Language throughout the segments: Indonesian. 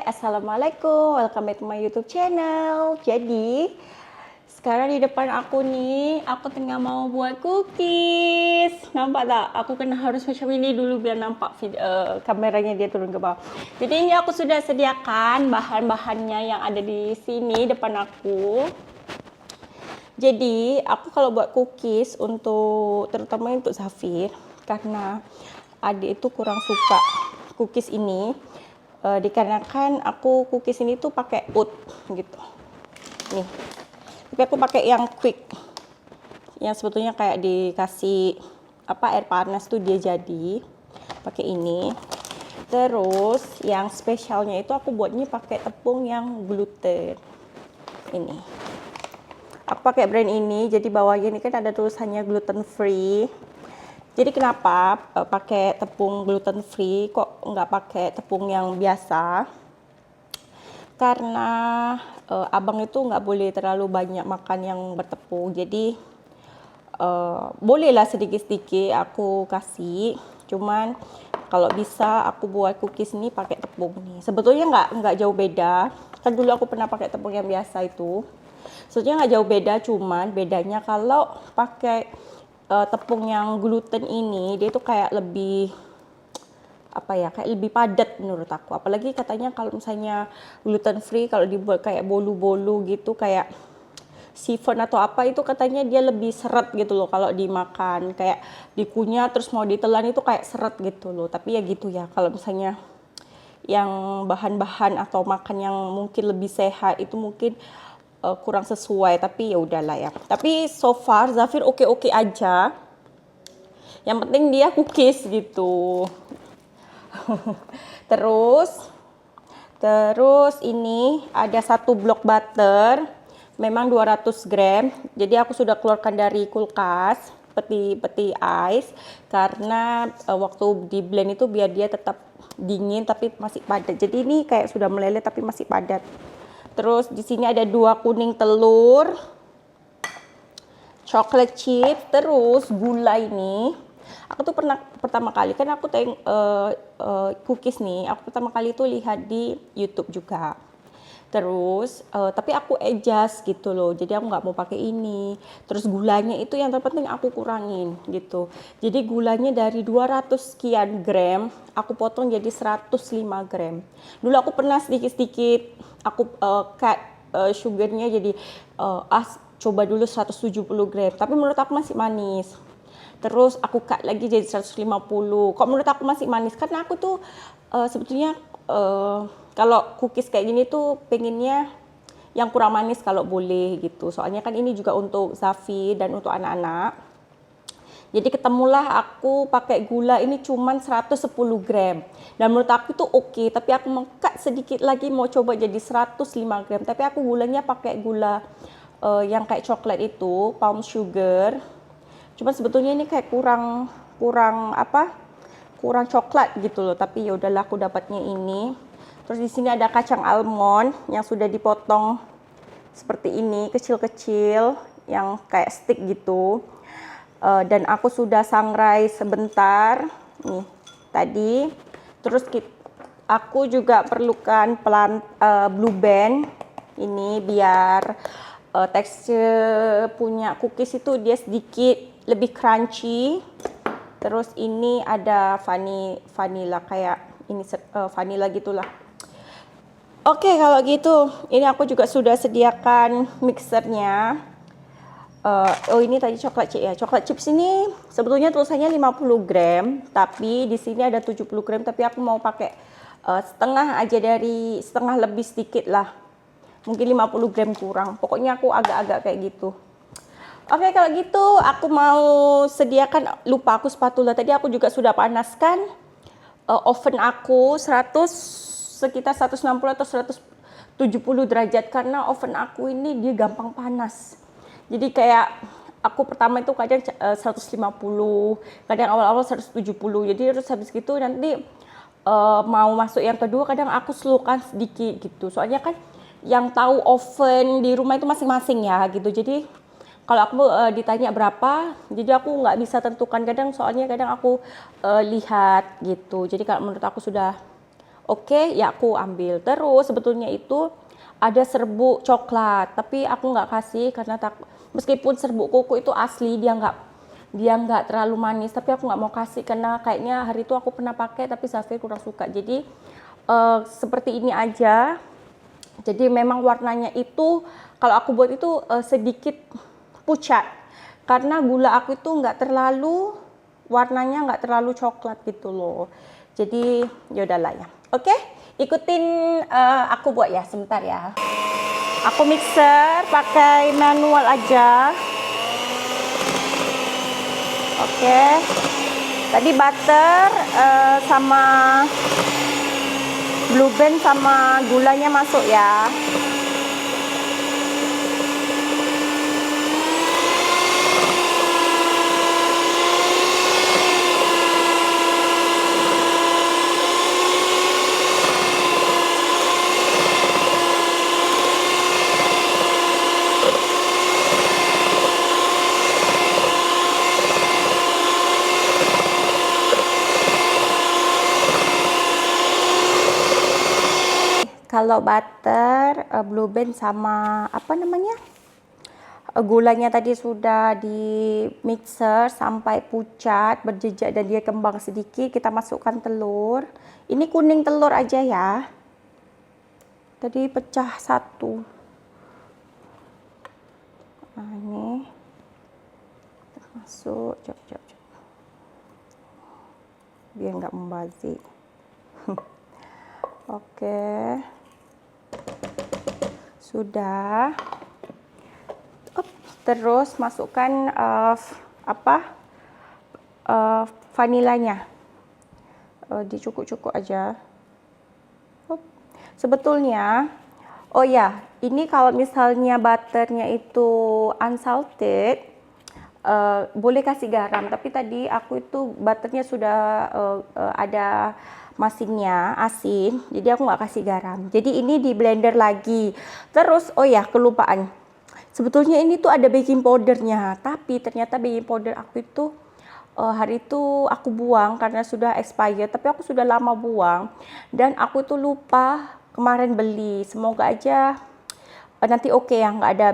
Assalamualaikum, welcome back to my YouTube channel. Jadi sekarang di depan aku nih, aku tengah mau buat cookies. Nampak tak? Aku kena harus macam ini dulu biar nampak kameranya dia turun ke bawah. Jadi ini aku sudah sediakan bahan-bahannya yang ada di sini depan aku. Jadi aku kalau buat cookies terutama untuk Zafir, karena adik itu kurang suka cookies ini. Dikarenakan aku cookies ini tuh pakai oat gitu. Nih. Tapi aku pakai yang quick. Yang sebetulnya kayak dikasih air panas tuh dia jadi. Pakai ini. Terus yang spesialnya itu aku buatnya pakai tepung yang gluten. Ini. Aku pakai brand ini, jadi bawahnya ini kan ada tulisannya gluten free. Jadi kenapa pakai tepung gluten free, kok nggak pakai tepung yang biasa? Karena abang itu nggak boleh terlalu banyak makan yang bertepung. Jadi bolehlah sedikit-sedikit aku kasih. Cuman kalau bisa aku buat cookies ini pakai tepung nih. Sebetulnya nggak jauh beda. Kan dulu aku pernah pakai tepung yang biasa itu. Sebetulnya nggak jauh beda, cuman bedanya kalau pakai tepung yang gluten ini dia itu kayak lebih kayak lebih padat menurut aku. Apalagi katanya kalau misalnya gluten free kalau dibuat kayak bolu-bolu gitu kayak siphon atau apa itu katanya dia lebih seret gitu loh kalau dimakan, kayak dikunyah terus mau ditelan itu kayak seret gitu loh. Tapi ya gitu ya, kalau misalnya yang bahan-bahan atau makan yang mungkin lebih sehat itu mungkin kurang sesuai, tapi ya udahlah ya. Tapi so far Zafir oke-oke aja. Yang penting dia cookies gitu. Terus ini ada satu blok butter, memang 200 gram. Jadi aku sudah keluarkan dari kulkas, peti ice, karena waktu di blend itu biar dia tetap dingin tapi masih padat. Jadi ini kayak sudah meleleh tapi masih padat. Terus di sini ada 2 kuning telur, chocolate chip, terus gula ini. Aku tuh pernah pertama kali kan aku cookies nih, aku pertama kali tuh lihat di YouTube juga. Terus tapi aku adjust gitu loh, jadi aku nggak mau pakai ini. Terus gulanya itu yang terpenting aku kurangin gitu. Jadi gulanya dari 200 sekian gram aku potong jadi 105 gram. Dulu aku pernah sedikit-sedikit aku cut sugarnya jadi coba dulu 170 gram, tapi menurut aku masih manis. Terus aku cut lagi jadi 150. Kok menurut aku masih manis? Karena aku tuh sebetulnya kalau cookies kayak gini tuh pengennya yang kurang manis kalau boleh gitu. Soalnya kan ini juga untuk Zafir dan untuk anak-anak. Jadi ketemulah aku pakai gula ini cuman 110 gram. Dan menurut aku tuh oke, tapi aku mau cut sedikit lagi mau coba jadi 105 gram. Tapi aku gulanya pakai gula yang kayak coklat itu, palm sugar. Cuman sebetulnya ini kayak kurang coklat gitu loh, tapi ya udahlah aku dapatnya ini. Terus di sini ada kacang almond yang sudah dipotong seperti ini, kecil-kecil yang kayak stick gitu. Dan aku sudah sangrai sebentar nih tadi. Terus aku juga perlukan blue band ini biar tekstur punya cookies itu dia sedikit lebih crunchy. Terus ini ada vanilla kayak ini vanilla gitulah. Oke, kalau gitu ini aku juga sudah sediakan mixernya. Ini tadi coklat chip ya. Coklat chips ini sebetulnya tulisannya 50 gram, tapi di sini ada 70 gram, tapi aku mau pakai setengah aja, dari setengah lebih sedikit lah. Mungkin 50 gram kurang. Pokoknya aku agak-agak kayak gitu. Oke, kalau gitu aku mau sediakan, lupa aku spatula. Tadi aku juga sudah panaskan oven aku sekitar 160 atau 170 derajat, karena oven aku ini dia gampang panas. Jadi kayak aku pertama itu kadang 150, kadang awal-awal 170. Jadi terus habis gitu nanti mau masuk yang kedua kadang aku slowkan sedikit gitu. Soalnya kan yang tahu oven di rumah itu masing-masing ya gitu. Jadi kalau aku ditanya berapa, jadi aku nggak bisa tentukan kadang, soalnya kadang aku lihat gitu. Jadi kalau menurut aku sudah Oke, ya aku ambil. Terus sebetulnya itu ada serbuk coklat, tapi aku nggak kasih karena meskipun serbuk koko itu asli, dia nggak terlalu manis, tapi aku nggak mau kasih karena kayaknya hari itu aku pernah pakai tapi Zafir kurang suka. Jadi seperti ini aja. Jadi memang warnanya itu kalau aku buat itu sedikit pucat karena gula aku itu warnanya nggak terlalu coklat gitu loh. Jadi ya udahlah ya. Oke, ikutin aku buat ya sebentar ya. Aku mixer pakai manual aja. Oke. Tadi butter sama Blue Band sama gulanya masuk ya. Kalau butter, Blue Band sama apa namanya? Gulanya tadi sudah di mixer sampai pucat, berjejak dan dia kembang sedikit, kita masukkan telur. Ini kuning telur aja ya. Tadi pecah satu. Nah, ini masuk, cop. Biar nggak membazir. Oke. Sudah. Terus masukkan vanilanya. Dicukuk-cukuk aja. Sebetulnya, oh ya, ini kalau misalnya butternya itu unsalted, boleh kasih garam. Tapi tadi aku itu butternya sudah ada masinnya asin, jadi aku nggak kasih garam. Jadi ini di blender lagi. Terus oh ya kelupaan, sebetulnya ini tuh ada baking powdernya, tapi ternyata baking powder aku itu hari itu aku buang karena sudah expired, tapi aku sudah lama buang dan aku itu lupa kemarin beli. Semoga aja nanti oke ya, nggak ada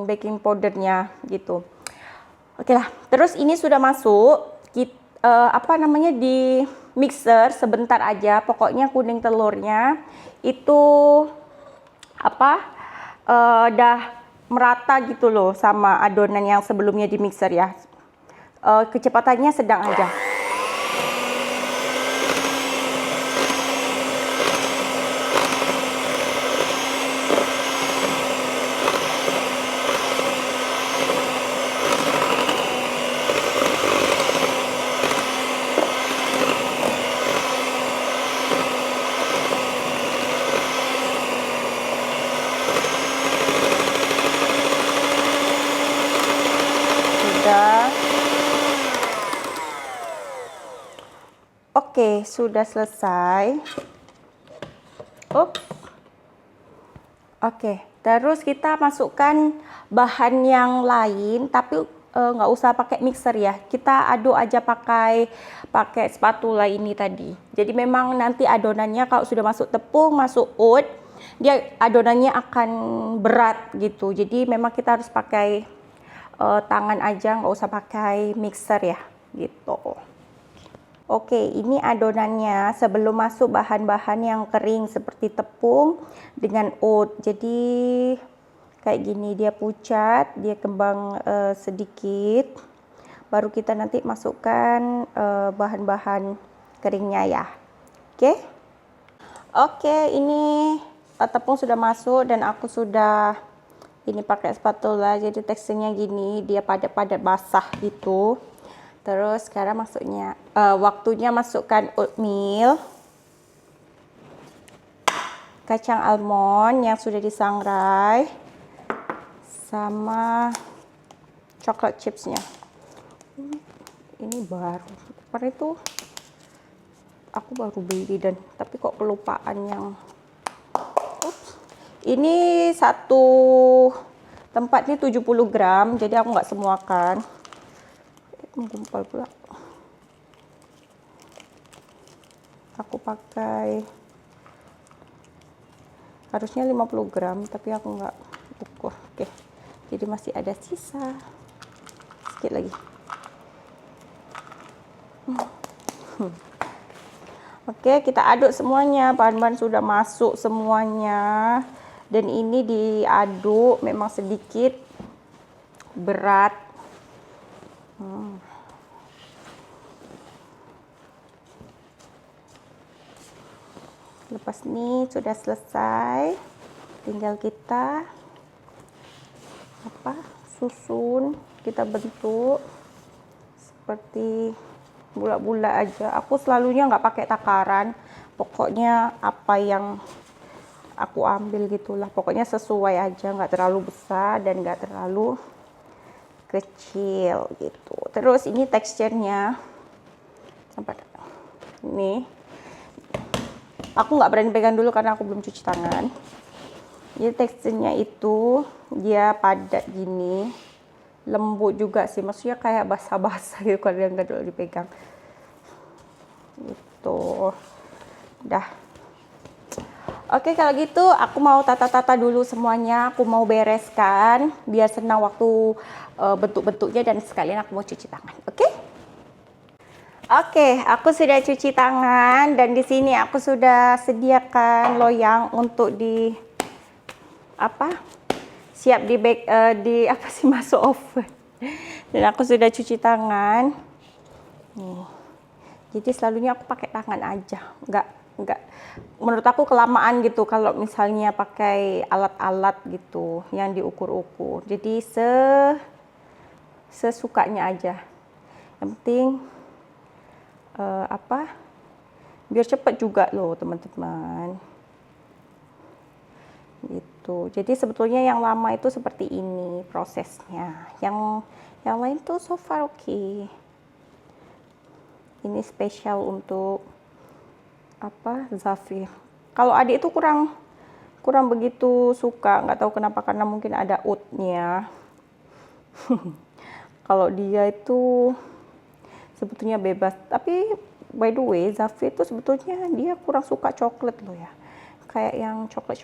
baking powdernya gitu. Oke lah, terus ini sudah masuk di mixer sebentar aja. Pokoknya kuning telurnya itu udah merata gitu loh sama adonan yang sebelumnya di mixer ya. Kecepatannya sedang aja. Oke, sudah selesai. Oke, terus kita masukkan bahan yang lain, tapi nggak usah pakai mixer ya. Kita aduk aja pakai spatula ini tadi. Jadi memang nanti adonannya kalau sudah masuk tepung, masuk oat, dia adonannya akan berat gitu. Jadi memang kita harus pakai tangan aja, nggak usah pakai mixer ya, gitu. Oke, ini adonannya sebelum masuk bahan-bahan yang kering seperti tepung dengan oat. Jadi kayak gini, dia pucat, dia kembang sedikit. Baru kita nanti masukkan bahan-bahan keringnya ya. Oke, ini tepung sudah masuk dan aku sudah ini pakai spatula, jadi teksturnya gini, dia padat-padat basah gitu. Terus sekarang waktunya masukkan oatmeal, kacang almond yang sudah disangrai, sama chocolate chipsnya. Ini baru, kemarin itu aku baru beli tapi kok kelupaan yang. Ini satu tempat ini 70 gram, jadi aku nggak semuakan. Menggumpal pula. Aku pakai Harusnya 50 gram, tapi aku nggak ukur. Oke, jadi masih ada sisa. Sedikit lagi. Oke, kita aduk semuanya. Bahan-bahan sudah masuk semuanya. Dan ini diaduk memang sedikit berat. Lepas ini sudah selesai. Tinggal kita susun, kita bentuk seperti bulat-bulat aja. Aku selalunya nggak pakai takaran, pokoknya apa yang aku ambil gitulah, pokoknya sesuai aja, nggak terlalu besar dan nggak terlalu kecil gitu. Terus ini teksturnya sampai ini, aku nggak berani pegang dulu karena aku belum cuci tangan. Jadi teksturnya itu dia padat gini, lembut juga sih, maksudnya kayak basah-basah gitu kalau yang nggak dulu dipegang. Gitu, dah. Oke, kalau gitu aku mau tata-tata dulu semuanya, aku mau bereskan biar senang waktu bentuk-bentuknya dan sekalian aku mau cuci tangan. Oke, aku sudah cuci tangan dan di sini aku sudah sediakan loyang untuk siap masuk oven. Dan aku sudah cuci tangan. Nih. Jadi selalunya aku pakai tangan aja, nggak. Menurut aku kelamaan gitu kalau misalnya pakai alat-alat gitu yang diukur-ukur. Jadi sesukanya aja. Yang penting biar cepat juga loh teman-teman. Gitu. Jadi sebetulnya yang lama itu seperti ini prosesnya. Yang lain tuh so far oke. Ini spesial untuk Zafir. Kalau adik itu kurang begitu suka, nggak tahu kenapa, karena mungkin ada oatnya. Kalau dia itu sebetulnya bebas, tapi by the way Zafir itu sebetulnya dia kurang suka coklat loh ya, kayak yang coklat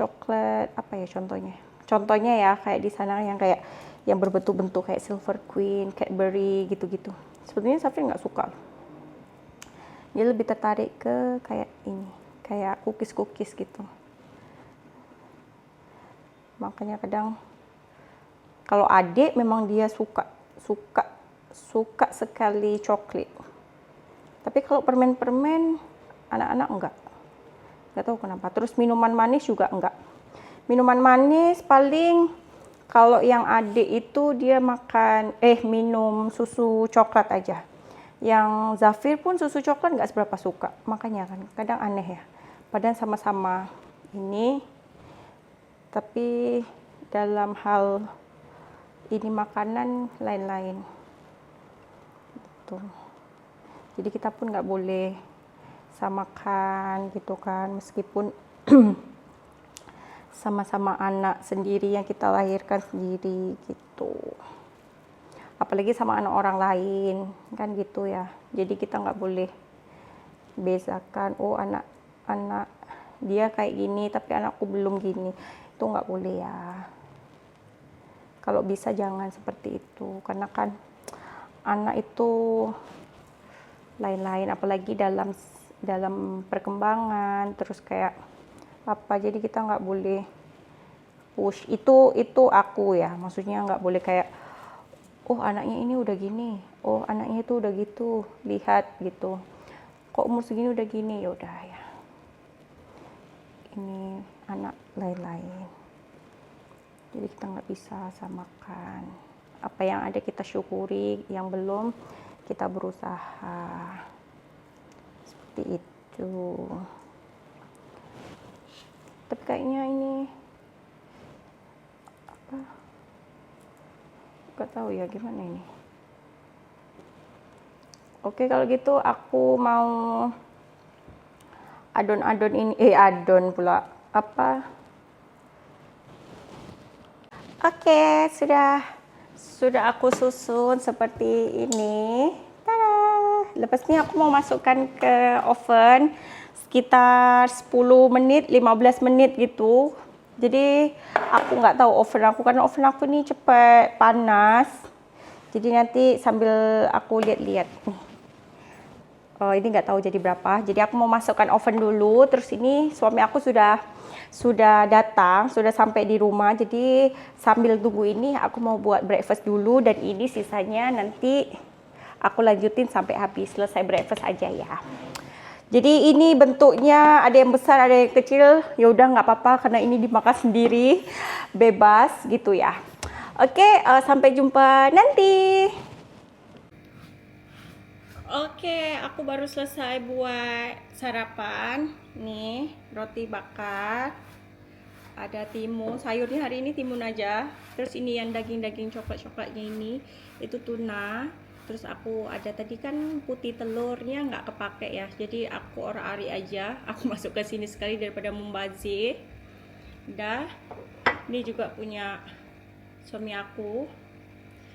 contohnya ya kayak di sana yang kayak yang berbentuk-bentuk kayak Silver Queen, Cadbury gitu-gitu. Sebetulnya Zafir nggak suka. Dia lebih tertarik ke kayak ini, kayak cookies gitu. Makanya kadang kalau adik memang dia suka sekali coklat. Tapi kalau permen-permen anak-anak enggak tahu kenapa. Terus minuman manis juga enggak. Minuman manis paling kalau yang adik itu dia minum susu coklat aja. Yang Zafir pun susu coklat nggak seberapa suka. Makanya kan kadang aneh ya. Padahal sama-sama ini, tapi dalam hal ini makanan lain-lain. Gitu. Jadi kita pun nggak boleh samakan gitu kan, meskipun sama-sama anak sendiri yang kita lahirkan sendiri gitu. Apalagi sama anak orang lain kan gitu ya. Jadi kita nggak boleh bezakan, oh anak dia kayak gini tapi anakku belum gini. Itu nggak boleh ya. Kalau bisa jangan seperti itu, karena kan anak itu lain-lain, apalagi dalam perkembangan, terus kayak jadi kita nggak boleh push itu aku ya, maksudnya nggak boleh kayak oh anaknya ini udah gini, oh anaknya itu udah gitu, lihat gitu, kok umur segini udah gini, yaudah ya ini anak lain-lain. Jadi kita nggak bisa samakan. Apa yang ada kita syukuri, yang belum kita berusaha. Seperti itu. Tapi kayaknya ini nggak tahu ya gimana ini. Oke, kalau gitu aku mau adon-adon ini, adon pula Oke, sudah aku susun seperti ini. Tada! Lepas ini aku mau masukkan ke oven sekitar 10 menit, 15 menit gitu. Jadi aku nggak tahu oven aku, karena oven aku ini cepat panas. Jadi nanti sambil aku lihat-lihat nih. Oh, ini nggak tahu jadi berapa. Jadi aku mau masukkan oven dulu. Terus ini suami aku sudah datang, sudah sampai di rumah. Jadi sambil tunggu ini aku mau buat breakfast dulu, dan ini sisanya nanti aku lanjutin sampai habis, selesai breakfast aja ya. Jadi ini bentuknya ada yang besar, ada yang kecil. Ya udah nggak apa-apa karena ini dimakan sendiri, bebas gitu ya. Oke, sampai jumpa nanti. Oke, aku baru selesai buat sarapan. Nih, roti bakar. Ada timun, sayurnya hari ini timun aja. Terus ini yang daging-daging coklat-coklatnya ini, itu tuna. Terus aku ada tadi kan putih telurnya nggak kepake ya. Jadi aku orak-arik aja. Aku masuk ke sini sekali daripada membazir. Udah. Ini juga punya suami aku.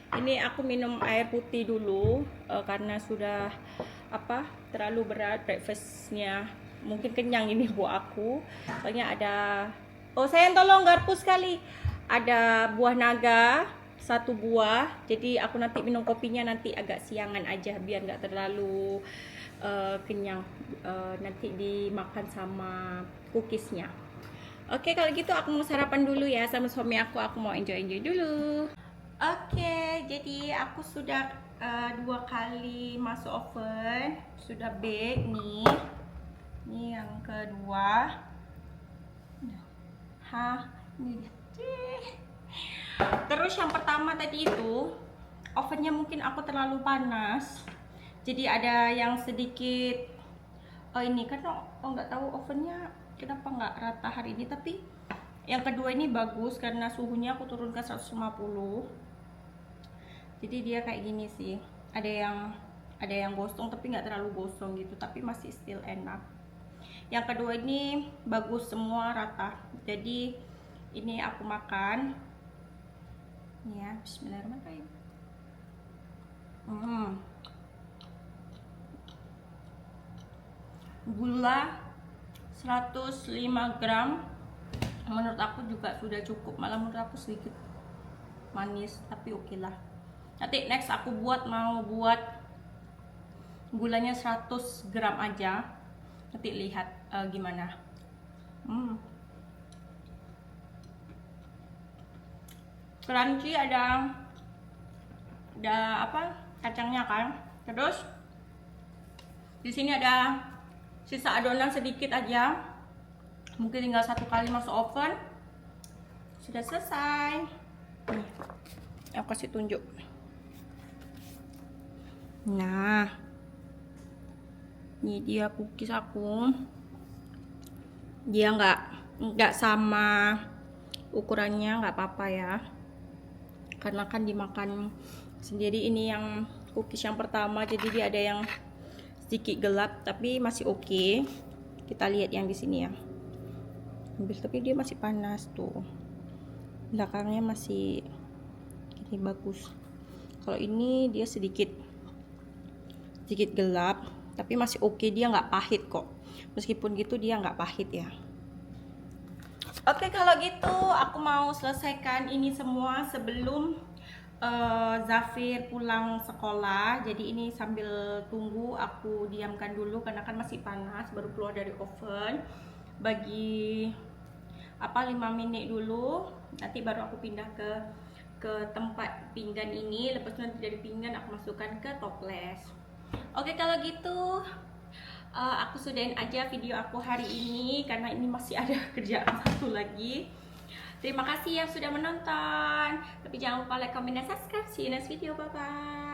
Ini aku minum air putih dulu karena sudah terlalu berat breakfastnya. Mungkin kenyang ini buat aku. Soalnya ada, oh sayang tolong garpu sekali. Ada buah naga, 1 buah. Jadi aku nanti minum kopinya nanti agak siangan aja biar nggak terlalu kenyang. Nanti dimakan sama cookiesnya. Oke, kalau gitu aku mau sarapan dulu ya sama suami aku. Aku mau enjoy dulu. Oke, jadi aku sudah 2 kali masuk oven, sudah bake nih. Ini yang kedua. Ini. Terus yang pertama tadi itu ovennya mungkin aku terlalu panas. Jadi ada yang sedikit ini kan nggak tahu ovennya kenapa nggak rata hari ini, tapi yang kedua ini bagus karena suhunya aku turunkan 150. Jadi dia kayak gini sih, ada yang gosong tapi nggak terlalu gosong gitu, tapi masih still enak. Yang kedua ini bagus semua rata. Jadi ini aku makan ini ya, bismillahirrahmanirrahim. Gula 105 gram menurut aku juga sudah cukup, malah menurut aku sedikit manis tapi oke lah. Nanti next aku mau buat gulanya 100 gram aja. Nanti lihat gimana. Crunchy, ada kacangnya kan. Terus di sini ada sisa adonan sedikit aja. Mungkin tinggal 1 kali masuk oven. Sudah selesai. Nih, aku kasih tunjuk. Nah, ini dia cookies aku. Dia nggak sama ukurannya, nggak apa-apa ya. Karena kan dimakan sendiri. Ini yang cookies yang pertama, jadi dia ada yang sedikit gelap, tapi masih oke. Kita lihat yang di sini ya. Tapi dia masih panas tuh. Belakangnya masih ini bagus. Kalau ini dia sedikit gelap, tapi masih oke. Dia nggak pahit kok, meskipun gitu dia nggak pahit ya. Oke, kalau gitu aku mau selesaikan ini semua sebelum Zafir pulang sekolah. Jadi ini sambil tunggu aku diamkan dulu karena kan masih panas, baru keluar dari oven. Bagi 5 menit dulu, nanti baru aku pindah ke tempat pinggan ini. Lepas itu nanti dari pinggan aku masukkan ke toples. Oke, kalau gitu aku sudahin aja video aku hari ini karena ini masih ada kerjaan satu lagi. Terima kasih yang sudah menonton. Tapi jangan lupa like, comment, dan subscribe. See you next video. Bye bye.